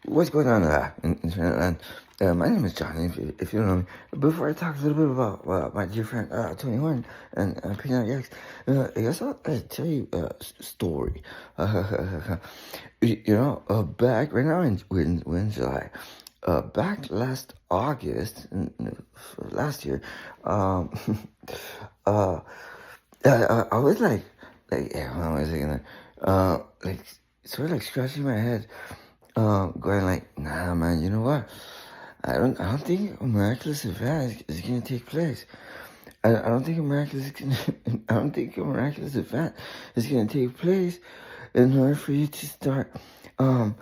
What's going on in Trinidad? My name is Johnny, if you don't know me. Before I talk a little bit about my dear friend 21 and Peanut Yaks, I guess I'll tell you a story. Back right now we're in July. Back last August, last year, um, uh, I was yeah, how am I saying that? Like, sort of like scratching my head, going like, nah, man, you know what? I don't think a miraculous event is gonna take place. I don't think a miraculous, I don't think a miraculous event is gonna take place in order for you to start, um,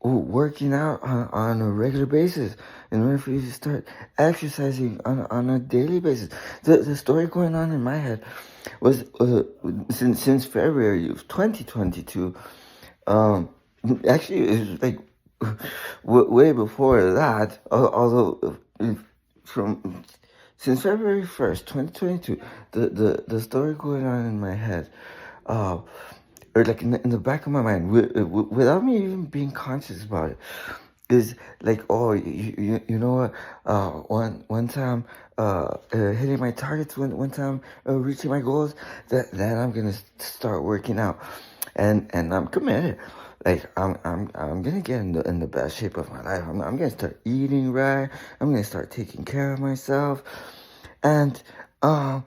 working out on a regular basis, in order for you to start exercising on a daily basis. The story going on in my head was since February of 2022. Actually, it was like way before that. Although from since February 1st, 2022, the story going on in my head, uh, or like in the back of my mind, without me even being conscious about it, is like, oh, you know what? One time, hitting my targets, one time, reaching my goals, then I'm gonna start working out, and I'm committed. Like I'm gonna get in the best shape of my life. I'm gonna start eating right. I'm gonna start taking care of myself, and um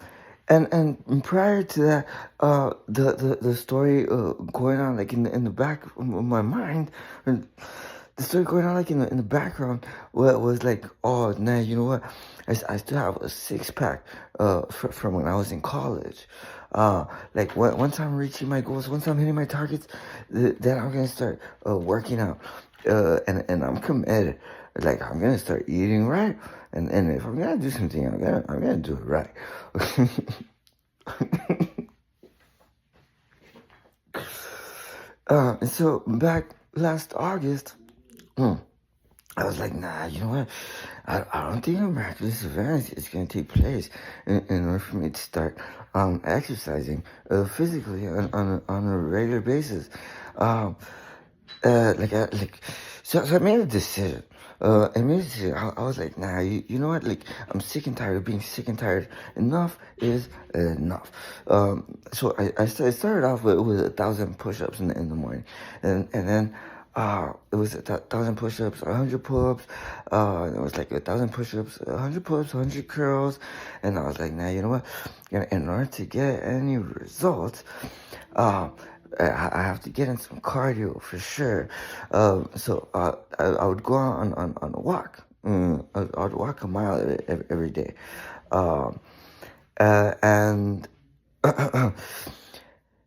and prior to that, the story going on like in the back of my mind, and the story going on like in the background was like, oh nah, you know what? I still have a six pack from when I was in college. Like one time reaching my goals, once I'm hitting my targets, then I'm gonna start working out. And I'm committed. Like I'm gonna start eating right, and if I'm gonna do something, I'm gonna do it right. And so back last August, I was like, nah, you know what? I don't think a miraculous event is going to take place in order for me to start exercising physically on a regular basis. Um, so I made a decision. I was like, nah, you know what? Like, I'm sick and tired of being sick and tired. Enough is enough. So I started off with 1,000 push-ups in the morning, and then it was 1,000 push-ups, 100 pull-ups. It was like 1,000 push-ups, 100 pull-ups, 100 curls, and I was like, nah, you know what? In order to get any results, I have to get in some cardio for sure. So I would go on a walk. I would walk a mile every day. Um, and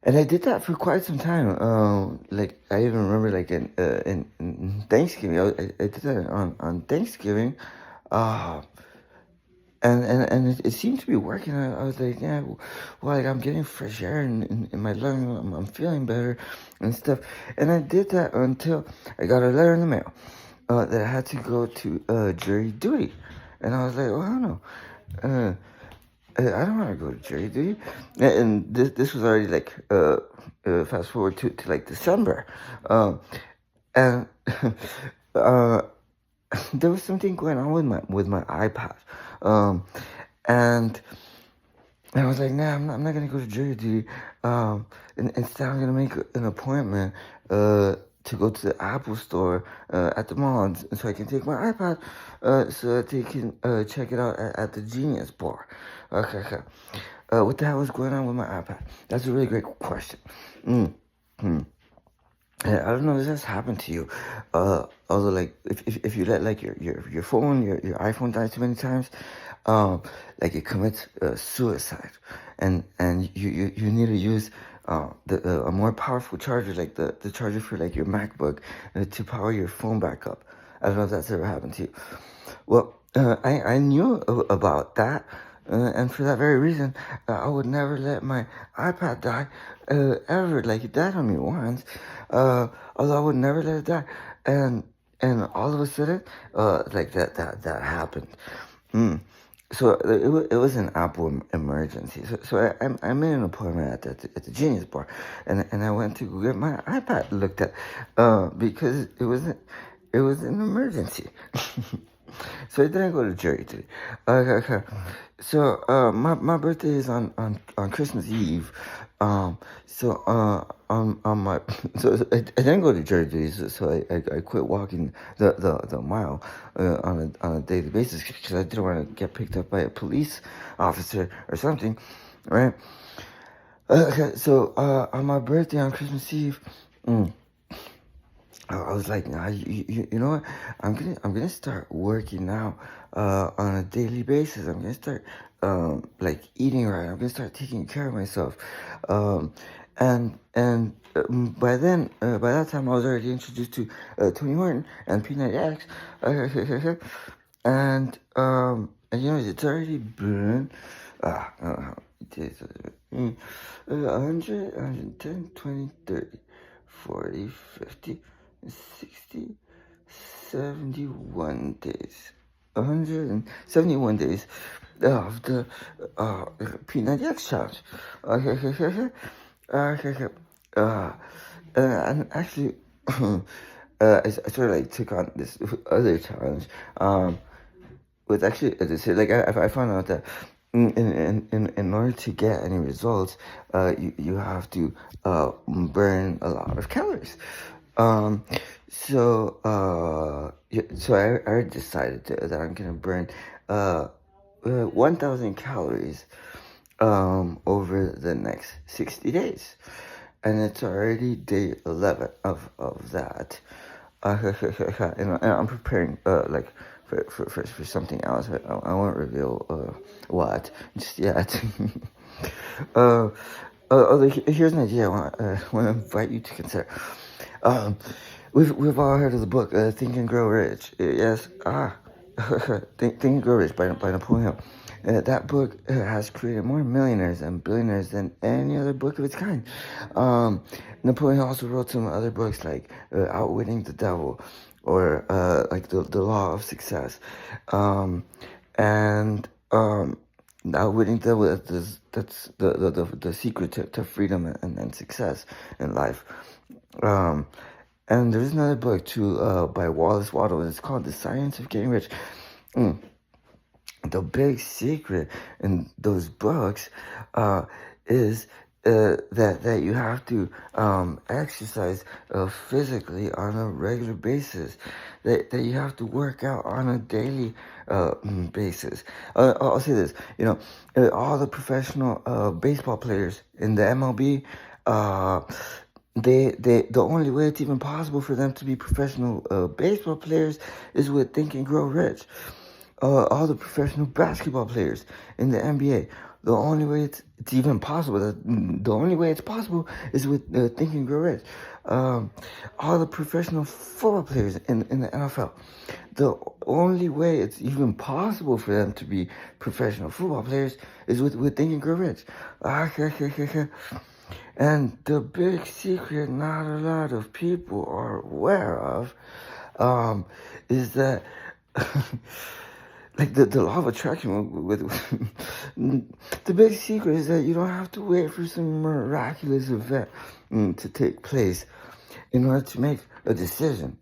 and I did that for quite some time. Like I even remember, like in Thanksgiving, I did that on Thanksgiving. Uh, and it seemed to be working. I was like, yeah, well, like I'm getting fresh air in my lungs. I'm feeling better and stuff. And I did that until I got a letter in the mail that I had to go to jury duty. And I was like, well, I don't know. I don't want to go to jury duty. And this was already like fast forward to like December. And uh, there was something going on with my iPad. Um, and I was like, nah, I'm not gonna go to jury duty. Instead, I'm gonna make an appointment to go to the Apple store at the mall, so I can take my iPad so that they can check it out at the Genius Bar. Okay. What the hell was going on with my iPad? That's a really great question. Hmm. I don't know if this has happened to you. Although, like, if you let like your phone, your iPhone die too many times, like it commits suicide, and you need to use a more powerful charger, like the charger for like your MacBook, to power your phone back up. I don't know if that's ever happened to you. Well, I knew about that, and for that very reason, I would never let my iPad die ever. Like it died on me once, although I would never let it die, and all of a sudden, like that happened. Mm. So it was an Apple emergency. So I made an appointment at the Genius Bar, and I went to go get my iPad looked at, because it was an emergency. So I didn't go to jury today. Okay. So my birthday is on Christmas Eve. On my I didn't go to jury today, so I quit walking the mile on a daily basis because I didn't want to get picked up by a police officer or something, right? Okay, so on my birthday on Christmas Eve. I was like, nah, you know what? I'm gonna start working out on a daily basis. I'm gonna start like eating right. I'm gonna start taking care of myself. By then, by that time, I was already introduced to Tony Martin and Peanut X, and you know it's already been it is 100, 110, 20, 30, 40, 50. 60, 71 days. 171 days of the Peanut X Challenge. Okay. Okay. Uh, and actually, I sort of like took on this other challenge. With actually, as I said, like I found out that in order to get any results, you have to burn a lot of calories. Um, so I decided that I'm gonna burn 1,000 calories over the next 60 days, and it's already day 11 of that. And I'm preparing like for something else. I won't reveal what just yet. uh, Here's an idea I want to invite you to consider. Um, we've all heard of the book Think and Grow Rich. Yes, Think and Grow Rich by Napoleon Hill. That book has created more millionaires and billionaires than any other book of its kind. Napoleon Hill also wrote some other books like Outwitting the Devil or like the Law of Success, and Outwitting the Devil. That's the secret to freedom and success in life. And there's another book too by Wallace Waddle. It's called The Science of Getting Rich. The big secret in those books is that you have to exercise physically on a regular basis. That you have to work out on a daily basis. I'll say this, you know, all the professional baseball players in the MLB, the only way it's even possible for them to be professional baseball players is with Think and Grow Rich. All the professional basketball players in the NBA, the only way it's even possible, the only way it's possible is with Think and Grow Rich. All the professional football players in the NFL, the only way it's even possible for them to be professional football players is with Think and Grow Rich. And the big secret not a lot of people are aware of is that like the law of attraction with the big secret is that you don't have to wait for some miraculous event to take place in order to make a decision.